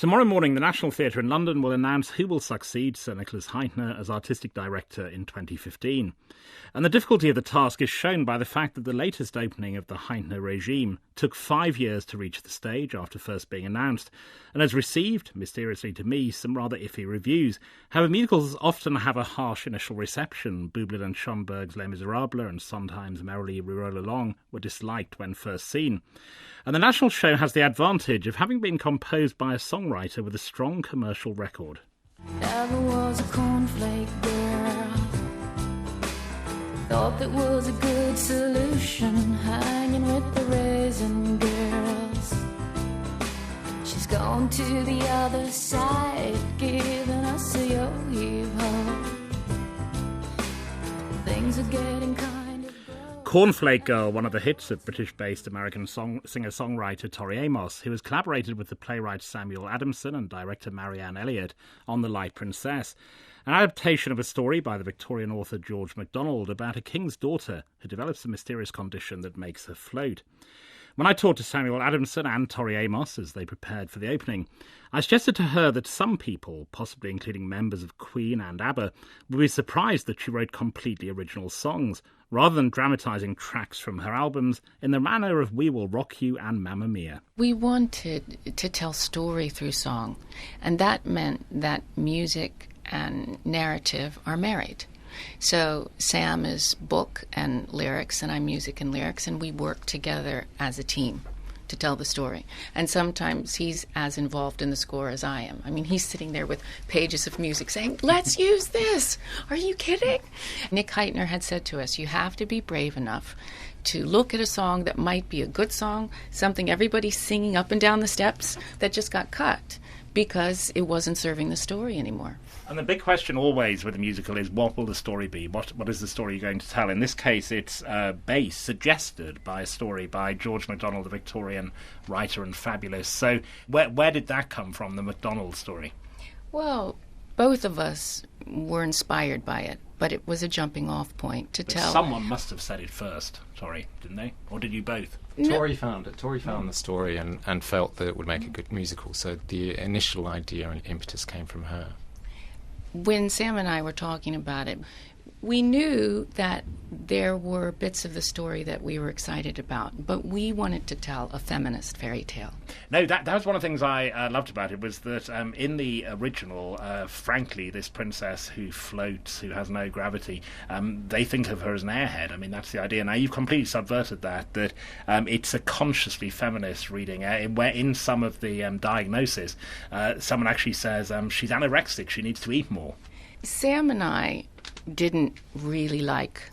Tomorrow morning, the National Theatre in London will announce who will succeed Sir Nicholas Hytner as artistic director in 2015. And the difficulty of the task is shown by the fact that the latest opening of the Hytner regime took 5 years to reach the stage after first being announced, and has received, mysteriously to me, some rather iffy reviews. However, musicals often have a harsh initial reception. Bublé and Schomburg's Les Miserables and Sondheim's Merrily We Roll Along were disliked when first seen. And the national show has the advantage of having been composed by a songwriter with a strong commercial record. Never was a cornflake girl. Thought that was a good solution, hanging with the raisin girls. She's gone to the other side, giving us a yo-yo-ho. Things are getting kind of... Cornflake Girl, one of the hits of British-based American singer-songwriter Tori Amos, who has collaborated with the playwright Samuel Adamson and director Marianne Elliott on The Light Princess, an adaptation of a story by the Victorian author George MacDonald about a king's daughter who develops a mysterious condition that makes her float. When I talked to Samuel Adamson and Tori Amos as they prepared for the opening, I suggested to her that some people, possibly including members of Queen and ABBA, would be surprised that she wrote completely original songs, rather than dramatising tracks from her albums in the manner of We Will Rock You and Mamma Mia. We wanted to tell story through song, and that meant that music and narrative are married. So Sam is book and lyrics, and I'm music and lyrics, and we work together as a team to tell the story. And sometimes he's as involved in the score as I am. I mean, he's sitting there with pages of music saying, let's use this. Are you kidding? Nick Hytner had said to us, you have to be brave enough to look at a song that might be a good song, something everybody's singing up and down the steps that just got cut because it wasn't serving the story anymore. And the big question always with a musical is, what will the story be? What is the story you're going to tell? In this case, it's based, suggested by a story by George MacDonald, the Victorian writer and fabulous. So where did that come from, the MacDonald story? Well, both of us were inspired by it, but it was a jumping-off point to tell. Someone must have said it first, Tori, didn't they? Or did you both? No. Tori found it. Tori found the story and felt that it would make a good musical. So the initial idea and impetus came from her. When Sam and I were talking about it, we knew that there were bits of the story that we were excited about, but we wanted to tell a feminist fairy tale. No, that was one of the things I loved about it, was that in the original, frankly, this princess who floats, who has no gravity, they think of her as an airhead. I mean, that's the idea. Now, you've completely subverted that it's a consciously feminist reading, where in some of the diagnosis, someone actually says she's anorexic, she needs to eat more. Sam and I didn't really like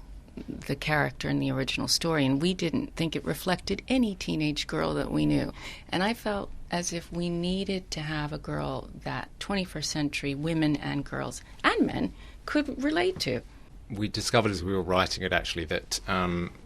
the character in the original story, and we didn't think it reflected any teenage girl that we knew. And I felt as if we needed to have a girl that 21st century women and girls and men could relate to. We discovered as we were writing it, actually, that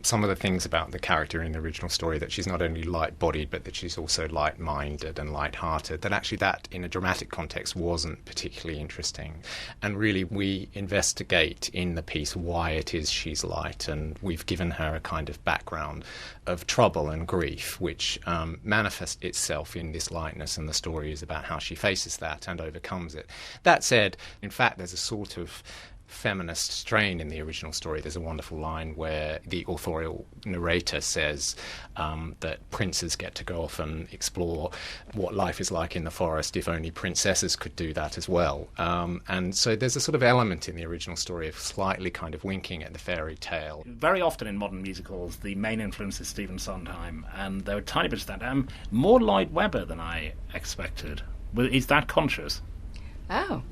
some of the things about the character in the original story, that she's not only light-bodied, but that she's also light-minded and light-hearted, that actually that, in a dramatic context, wasn't particularly interesting. And really, we investigate in the piece why it is she's light, and we've given her a kind of background of trouble and grief, which manifests itself in this lightness, and the story is about how she faces that and overcomes it. That said, in fact, there's a sort of feminist strain in the original story. There's a wonderful line where the authorial narrator says that princes get to go off and explore what life is like in the forest, if only princesses could do that as well. And so there's a sort of element in the original story of slightly kind of winking at the fairy tale. Very often in modern musicals, the main influence is Stephen Sondheim, and there were tiny bits of that. More Lloyd Webber than I expected. Is that conscious? Oh,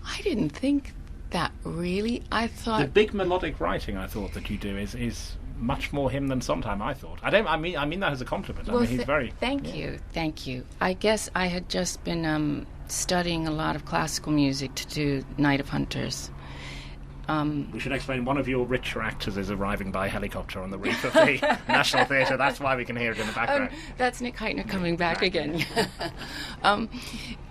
I didn't think that, really. I thought the big melodic writing I thought that you do is much more him than Sondheim, I thought. I mean that as a compliment. Well, I mean, he's very... Thank you. I guess I had just been studying a lot of classical music to do Night of Hunters. We should explain, one of your richer actors is arriving by helicopter on the roof of the National Theatre. That's why we can hear it in the background. That's Nick Hytner coming back again.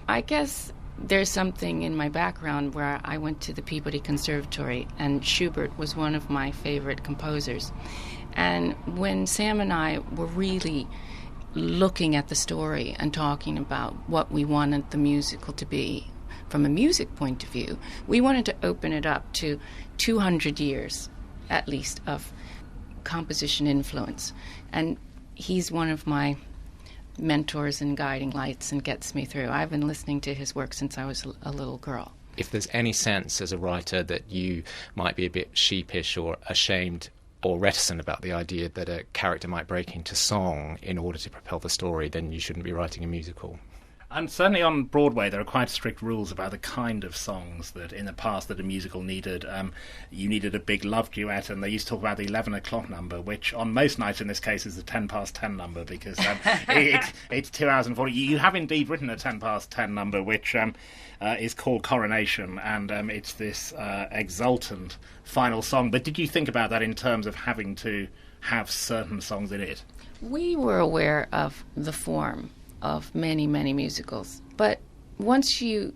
I guess there's something in my background where I went to the Peabody Conservatory, and Schubert was one of my favorite composers. And when Sam and I were really looking at the story and talking about what we wanted the musical to be from a music point of view, we wanted to open it up to 200 years, at least, of composition influence. And he's one of my mentors and guiding lights and gets me through. I've been listening to his work since I was a little girl. If there's any sense as a writer that you might be a bit sheepish or ashamed or reticent about the idea that a character might break into song in order to propel the story, then you shouldn't be writing a musical. And certainly on Broadway, there are quite strict rules about the kind of songs that in the past that a musical needed. You needed a big love duet, and they used to talk about the 11 o'clock number, which on most nights in this case is the 10 past 10 number, because it's 2 hours and 40. You have indeed written a 10 past 10 number, which is called Coronation, and it's this exultant final song. But did you think about that in terms of having to have certain songs in it? We were aware of the form of many, many musicals. But once you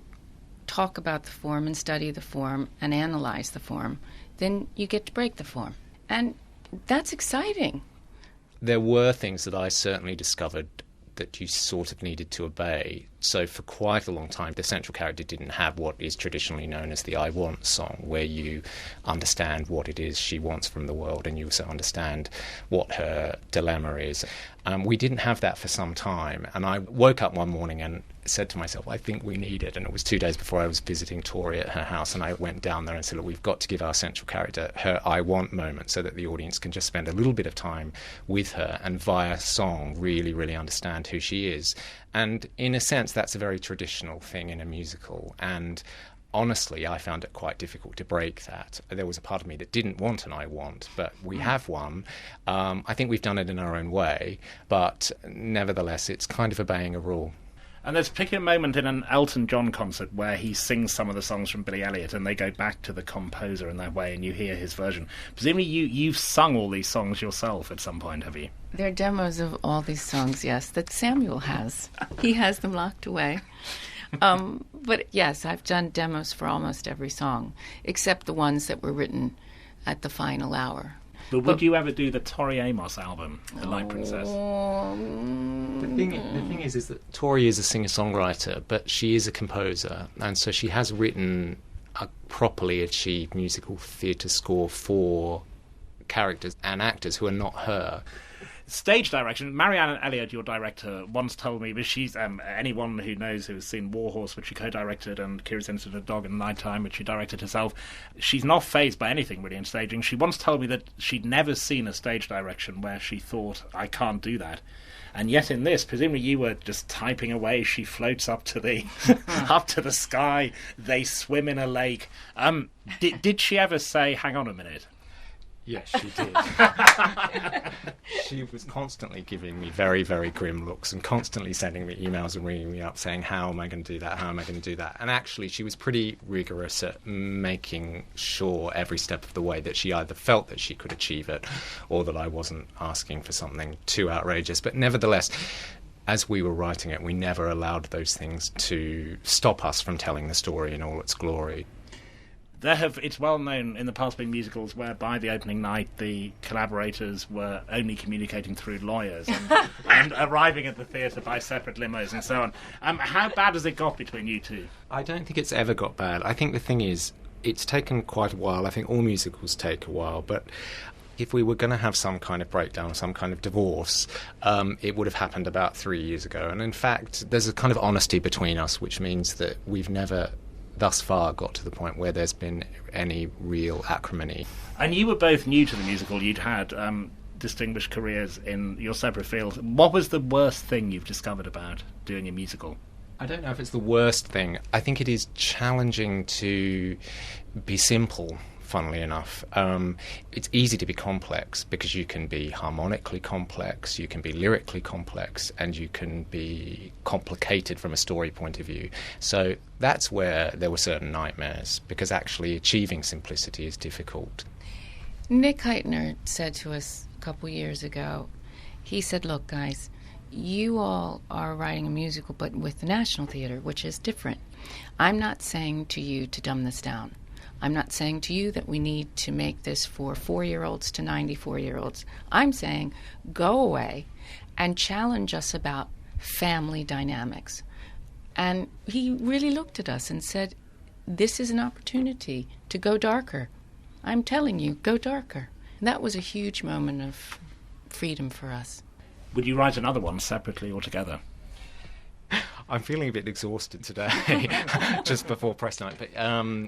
talk about the form and study the form and analyze the form, then you get to break the form. And that's exciting. There were things that I certainly discovered that you sort of needed to obey. So for quite a long time, the central character didn't have what is traditionally known as the I Want song, where you understand what it is she wants from the world and you also understand what her dilemma is. We didn't have that for some time, and I woke up one morning and said to myself, I think we need it. And it was 2 days before I was visiting Tori at her house, and I went down there and said, look, we've got to give our central character her I Want moment so that the audience can just spend a little bit of time with her and via song really, really understand who she is. And in a sense, that's a very traditional thing in a musical, and honestly, I found it quite difficult to break that. There was a part of me that didn't want an I Want, but we have one. I think we've done it in our own way, but nevertheless, it's kind of obeying a rule. And there's a particular moment in an Elton John concert where he sings some of the songs from Billy Elliot, and they go back to the composer in that way, and you hear his version. Presumably you've sung all these songs yourself at some point, have you? There are demos of all these songs, yes, that Samuel has. He has them locked away. But yes, I've done demos for almost every song, except the ones that were written at the final hour. But would you ever do the Tori Amos album, The Light Princess? The thing is that Tori is a singer-songwriter, but she is a composer, and so she has written a properly achieved musical theatre score for characters and actors who are not her. Stage direction. Marianne Elliott, your director, once told me, but she's anyone who knows who has seen Warhorse, which she co-directed, and Kira's Instant a Dog in Nighttime, which she directed herself, she's not fazed by anything really in staging. She once told me that she'd never seen a stage direction where she thought, I can't do that. And yet in this, presumably you were just typing away. She floats up to the up to the sky. They swim in a lake. Did she ever say, hang on a minute? Yes, she did. She was constantly giving me very, very grim looks and constantly sending me emails and ringing me up saying, how am I going to do that? How am I going to do that? And actually, she was pretty rigorous at making sure every step of the way that she either felt that she could achieve it or that I wasn't asking for something too outrageous. But nevertheless, as we were writing it, we never allowed those things to stop us from telling the story in all its glory. It's well known in the past being musicals where by the opening night the collaborators were only communicating through lawyers and arriving at the theatre by separate limos and so on. How bad has it got between you two? I don't think it's ever got bad. I think the thing is, it's taken quite a while. I think all musicals take a while, but if we were going to have some kind of breakdown, some kind of divorce, it would have happened about 3 years ago. And in fact, there's a kind of honesty between us, which means that we've never thus far got to the point where there's been any real acrimony. And you were both new to the musical. You'd had distinguished careers in your separate fields. What was the worst thing you've discovered about doing a musical? I don't know if it's the worst thing. I think it is challenging to be simple, funnily enough. It's easy to be complex because you can be harmonically complex, you can be lyrically complex, and you can be complicated from a story point of view. So that's where there were certain nightmares, because actually achieving simplicity is difficult. Nick Heitner said to us a couple years ago, he said, look, guys, you all are writing a musical, but with the National Theatre, which is different. I'm not saying to you to dumb this down. I'm not saying to you that we need to make this for 4-year-olds to 94-year-olds. I'm saying go away and challenge us about family dynamics. And he really looked at us and said, this is an opportunity to go darker. I'm telling you, go darker. And that was a huge moment of freedom for us. Would you write another one separately or together? I'm feeling a bit exhausted today, just before press night. But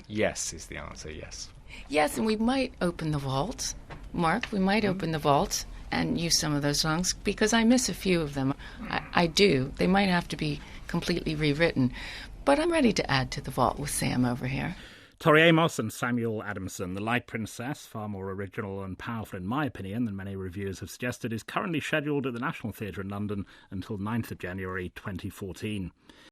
yes is the answer, yes. Yes, and we might open the vault. Mark, we might open the vault and use some of those songs, because I miss a few of them. I do. They might have to be completely rewritten. But I'm ready to add to the vault with Sam over here. Tori Amos and Samuel Adamson, The Light Princess, far more original and powerful in my opinion than many reviewers have suggested, is currently scheduled at the National Theatre in London until 9th of January 2014.